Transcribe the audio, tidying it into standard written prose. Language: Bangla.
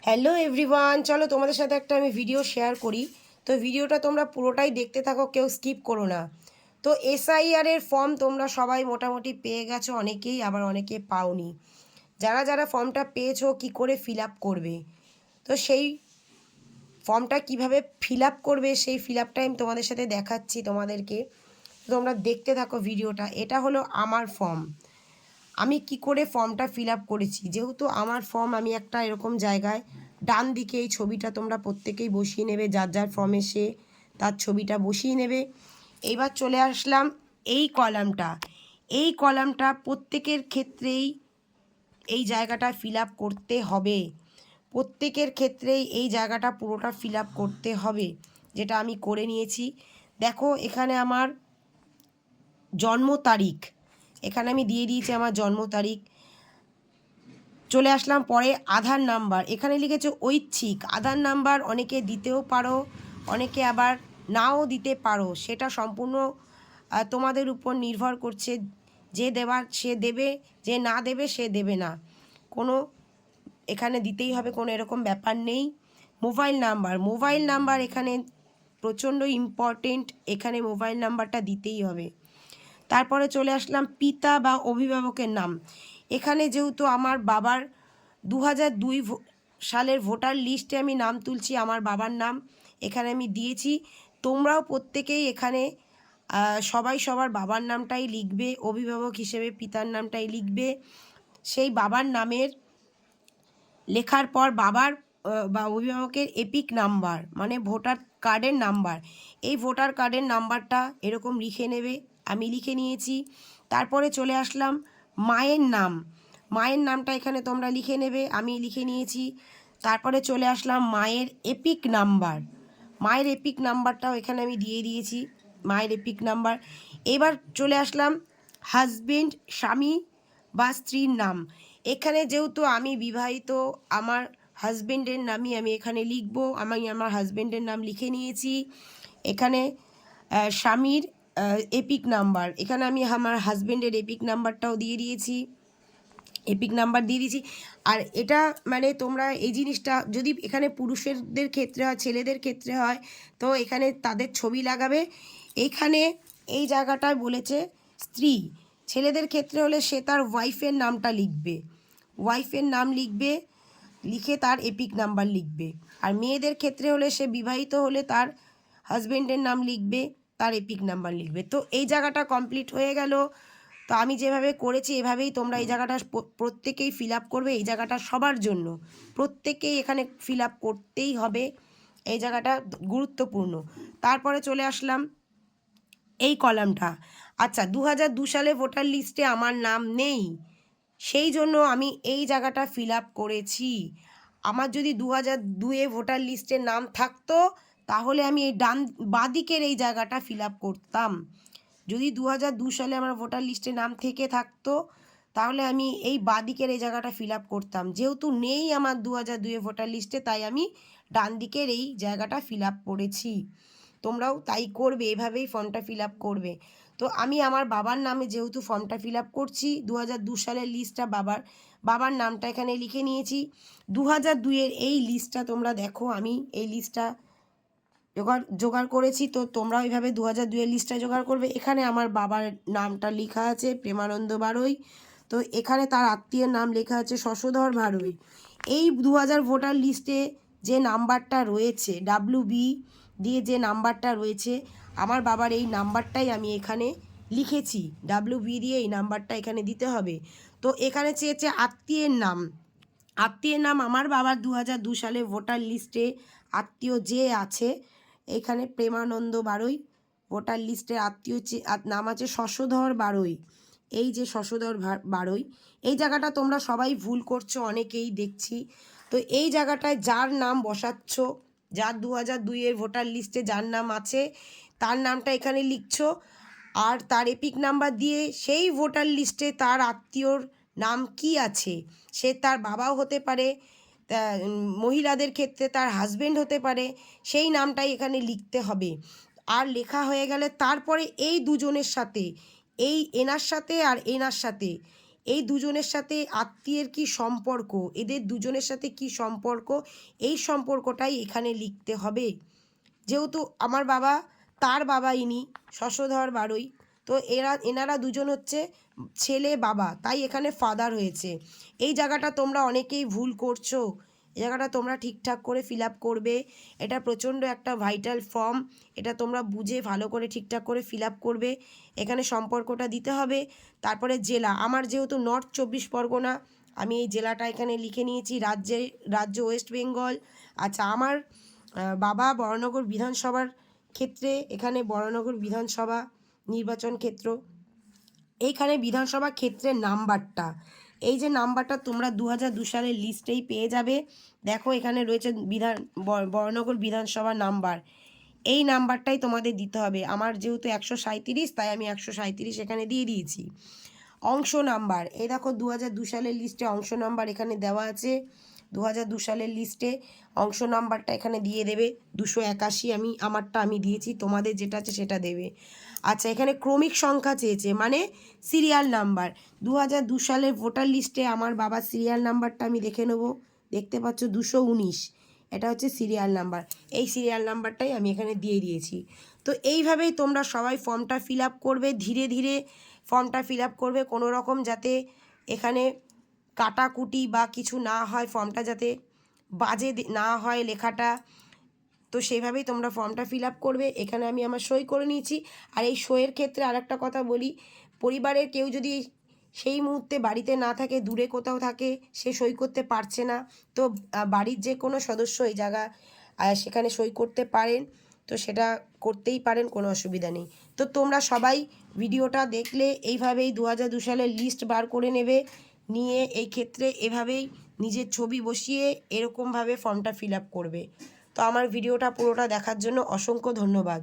হ্যালো এভরিওয়ান, চলো তোমাদের সাথে একটা আমি ভিডিও শেয়ার করি। তো ভিডিওটা তোমরা পুরোটাই দেখতে থাকো, কেউ স্কিপ করো না। তো এসআইআর এর ফর্ম তোমরা সবাই মোটামুটি পেয়ে গেছো, অনেকেই, আবার অনেকে পাওনি। যারা যারা ফর্মটা পেয়েছো কি করে ফিল আপ করবে, তো সেই ফর্মটা কিভাবে ফিল আপ করবে সেই ফিল আপটাই আমি তোমাদের সাথে দেখাচ্ছি তোমাদেরকে। তোমরা দেখতে থাকো ভিডিওটা। এটা হলো আমার ফর্ম। আমি কি করে ফর্মটা ফিল আপ করেছি, যেহেতু আমার ফর্ম আমি একটা এরকম জায়গায় ডান দিকে এই ছবিটা তোমরা প্রত্যেকেই বসিয়ে নেবে, যার যার ফর্মে সে তার ছবিটা বসিয়ে নেবে। এইবার চলে আসলাম এই কলামটা। এই কলামটা প্রত্যেকের ক্ষেত্রেই এই জায়গাটা ফিল আপ করতে হবে। প্রত্যেকের ক্ষেত্রেই এই জায়গাটা পুরোটা ফিল আপ করতে হবে, যেটা আমি করে নিয়েছি। দেখো এখানে আমার জন্ম তারিখ, এখানে আমি দিয়ে দিয়েছি আমার জন্ম তারিখ। চলে আসলাম পরে আধার নাম্বার, এখানে লিখেছে ঐচ্ছিক আধার নাম্বার, অনেকে দিতেও পারো, অনেকে আবার নাও দিতে পারো, সেটা সম্পূর্ণ তোমাদের উপর নির্ভর করছে। যে দেবার সে দেবে, যে না দেবে সে দেবে না, কোনো এখানে দিতেই হবে, কোনো এরকম ব্যাপার নেই। মোবাইল নাম্বার, মোবাইল নাম্বার এখানে প্রচণ্ড ইম্পর্টেন্ট, এখানে মোবাইল নাম্বারটা দিতেই হবে। তারপরে চলে আসলাম পিতা বা অভিভাবকের নাম। এখানে যেহেতু আমার বাবার 2002 সালের ভোটার লিস্টে আমি নাম তুলছি, আমার বাবার নাম এখানে আমি দিয়েছি। তোমরাও প্রত্যেকেই এখানে সবাই সবার বাবার নামটাই লিখবে, অভিভাবক হিসেবে পিতার নামটাই লিখবে। সেই বাবার নামের লেখার পর বাবার বা অভিভাবকের এপিক নাম্বার, মানে ভোটার কার্ডের নাম্বার, এই ভোটার কার্ডের নাম্বারটা এরকম লিখে নেবে। আমি লিখে নিয়েছি। তারপরে চলে আসলাম মায়ের নাম, মায়ের নামটা এখানে তোমরা লিখে নেবে, আমি লিখে নিয়েছি। তারপরে চলে আসলাম মায়ের এপিক নাম্বার, মায়ের এপিক নাম্বারটাও এখানে আমি দিয়ে দিয়েছি, মায়ের এপিক নাম্বার। এবার চলে আসলাম হাজবেন্ড, স্বামী বা স্ত্রীর নাম। এখানে যেহেতু আমি বিবাহিত, আমার হাজবেন্ডের নামই আমি এখানে লিখব। আমি আমার হাজবেন্ডের নাম লিখে নিয়েছি। এখানে স্বামীর এপিক নাম্বার, এখানে আমি আমার হাজবেন্ডের এপিক নাম্বারটাও দিয়ে দিয়েছি, এপিক নাম্বার দিয়ে দিয়েছি। আর এটা মানে তোমরা এই জিনিসটা যদি এখানে পুরুষদের ক্ষেত্রে হয়, ছেলেদের ক্ষেত্রে হয়, তো এখানে তাদের ছবি লাগাবে। এখানে এই জায়গাটায় বলেছে স্ত্রী, ছেলেদের ক্ষেত্রে হলে সে তার ওয়াইফের নামটা লিখবে, ওয়াইফের নাম লিখবে, লিখে তার এপিক নাম্বার লিখবে। আর মেয়েদের ক্ষেত্রে হলে সে বিবাহিত হলে তার হাজবেন্ডের নাম লিখবে, তার এপিক নাম্বার লিখবে। তো এই জায়গাটা কমপ্লিট হয়ে গেল। তো আমি যেভাবে করেছি এভাবেই তোমরা এই জায়গাটা প্রত্যেকেই ফিল আপ করবে। এই জায়গাটা সবার জন্য, প্রত্যেকেই এখানে ফিল আপ করতেই হবে, এই জায়গাটা গুরুত্বপূর্ণ। তারপরে চলে আসলাম এই কলামটা। আচ্ছা, 2002 সালে ভোটার লিস্টে আমার নাম নেই, সেই জন্য আমি এই জায়গাটা ফিল আপ করেছি। আমার যদি 2002-এ ভোটার লিস্টে নাম থাকতো, তাহলে আমি এই বাঁদিকের এই জায়গাটা ফিল আপ করতাম। যদি 2002 সালে আমার ভোটার লিস্টে নাম থেকে থাকতো, তাহলে আমি এই বাঁদিকের এই জায়গাটা ফিল আপ করতাম। যেহেতু নেই আমার 2002-এ ভোটার লিস্টে, তাই আমি ডান দিকের এই জায়গাটা ফিল আপ করেছি। তোমরাও তাই করবে, এভাবেই ফর্মটা ফিল আপ করবে। তো আমি আমার বাবার নামে যেহেতু ফর্মটা ফিল আপ করছি, 2002 সালের লিস্টটা বাবার নামটা এখানে লিখে নিয়েছি। 2002-এর এই লিস্টটা তোমরা দেখো, আমি এই লিস্টটা জোগাড় করেছি। তো তোমরাও এইভাবে 2002-এর লিস্টটা জোগাড় করবে। এখানে আমার বাবার নামটা লেখা আছে প্রেমানন্দ বাড়ই, তো এখানে তার আত্মীয়ের নাম লেখা আছে শশধর বাড়ই। এই 2000 ভোটার লিস্টে যে নাম্বারটা রয়েছে, WB দিয়ে যে নাম্বারটা রয়েছে, আমার বাবার এই নাম্বারটাই আমি এখানে লিখেছি, WB দিয়ে এই নাম্বারটা এখানে দিতে হবে। তো এখানে চেয়েছে আত্মীয়ের নাম, আত্মীয়ের নাম আমার বাবার 2002 সালে ভোটার লিস্টে আত্মীয় যে আছে, এখানে প্রেমানন্দ বাড়ই, ভোটার লিস্টের আত্মীয় নাম আছে শশধর বাড়ই। এই যে শশধর বাড়ই, এই জায়গাটা তোমরা সবাই ভুল করছো, অনেকেই দেখছি। তো এই জায়গাটায় যার নাম বসাচ্ছ, যার 2002-এর ভোটার লিস্টে যার নাম আছে, তার নামটা এখানে লিখছো। আর তার এপিক নাম্বার দিয়ে সেই ভোটার লিস্টে তার আত্মীয়র নাম কি আছে, সে তার বাবাও হতে পারে, মহিলাদের ক্ষেত্রে তার হাজবেন্ড হতে পারে, সেই নামটাই এখানে লিখতে হবে। আর লেখা হয়ে গেলে তারপরে এই দুজনের সাথে, এই এনার সাথে আর এনার সাথে, এই দুজনের সাথে আত্মীয়ের কি সম্পর্ক, এদের দুজনের সাথে কি সম্পর্ক, এই সম্পর্কটাই এখানে লিখতে হবে। যেহেতু আমার বাবা, তার বাবা ইনি শশধর বাড়ুই, তো এনারা দুজন হচ্ছে ছেলে বাবা, তাই এখানে ফাদার হয়েছে। এই জায়গাটা তোমরা অনেকেই ভুল করছো, এই জায়গাটা তোমরা ঠিকঠাক করে ফিল আপ করবে। এটা প্রচণ্ড একটা ভাইটাল ফর্ম, এটা তোমরা বুঝে ভালো করে ঠিকঠাক করে ফিল আপ করবে। এখানে সম্পর্কটা দিতে হবে। তারপরে জেলা, আমার যেহেতু নর্থ 24 পরগনা, আমি এই জেলাটা এখানে লিখে নিয়েছি। রাজ্য ওয়েস্ট বেঙ্গল। আচ্ছা, আমার বাবা বরানগর বিধানসভার ক্ষেত্রে, এখানে বরানগর বিধানসভা নির্বাচন ক্ষেত্র, এইখানে বিধানসভা ক্ষেত্রের নাম্বারটা, এই যে নাম্বারটা তোমরা 2002 সালের লিস্টেই পেয়ে যাবে। দেখো এখানে রয়েছে বরানগর বিধানসভা নাম্বার, এই নাম্বারটাই তোমাদের দিতে হবে। আমার যেহেতু 137, তাই আমি 137 এখানে দিয়ে দিয়েছি। অংশ নাম্বার, এই দেখো 2002 সালের লিস্টে অংশ নাম্বার এখানে দেওয়া আছে। 2002 সালের লিস্টে অংশ নাম্বারটা এখানে দিয়ে দেবে। 281 আমারটা আমি দিয়েছি, তোমাদের যেটা আছে সেটা দেবে। আচ্ছা, এখানে ক্রমিক সংখ্যা চেয়েছে, মানে সিরিয়াল নাম্বার। 2002 সালের ভোটার লিস্টে আমার বাবার সিরিয়াল নাম্বারটা আমি দেখে নেব। দেখতে পাচ্ছ 219, এটা হচ্ছে সিরিয়াল নাম্বার। এই সিরিয়াল নাম্বারটাই আমি এখানে দিয়ে দিয়েছি। তো এইভাবেই তোমরা সবাই ফর্মটা ফিল আপ করবে, ধীরে ধীরে ফর্মটা ফিল আপ করবে, কোনো রকম যাতে এখানে কাটাকুটি বা কিছু না হয়, ফর্মটা যাতে বাজে না হয় লেখাটা। তো সেইভাবেই তোমরা ফর্মটা ফিল আপ করবে। এখানে আমি আমার সই করে নিয়েছি। আর এই সইয়ের ক্ষেত্রে আরেকটা কথা বলি, পরিবারের কেউ যদি সেই মুহূর্তে বাড়িতে না থাকে, দূরে কোথাও থাকে, সে সই করতে পারছে না, তো বাড়ির যে কোনো সদস্য এই জায়গা সেখানে সই করতে পারেন, তো সেটা করতেই পারেন, কোনো অসুবিধা নেই। তো তোমরা সবাই ভিডিওটা দেখলে এইভাবেই 2002 সালের লিস্ট বার করে নেবে, নিয়ে এই ক্ষেত্রে এভাবেই নিজের ছবি বসিয়ে এরকমভাবে ফর্মটা ফিল আপ করবে। তো আমার ভিডিওটা পুরোটা দেখার জন্য অসংখ্য ধন্যবাদ।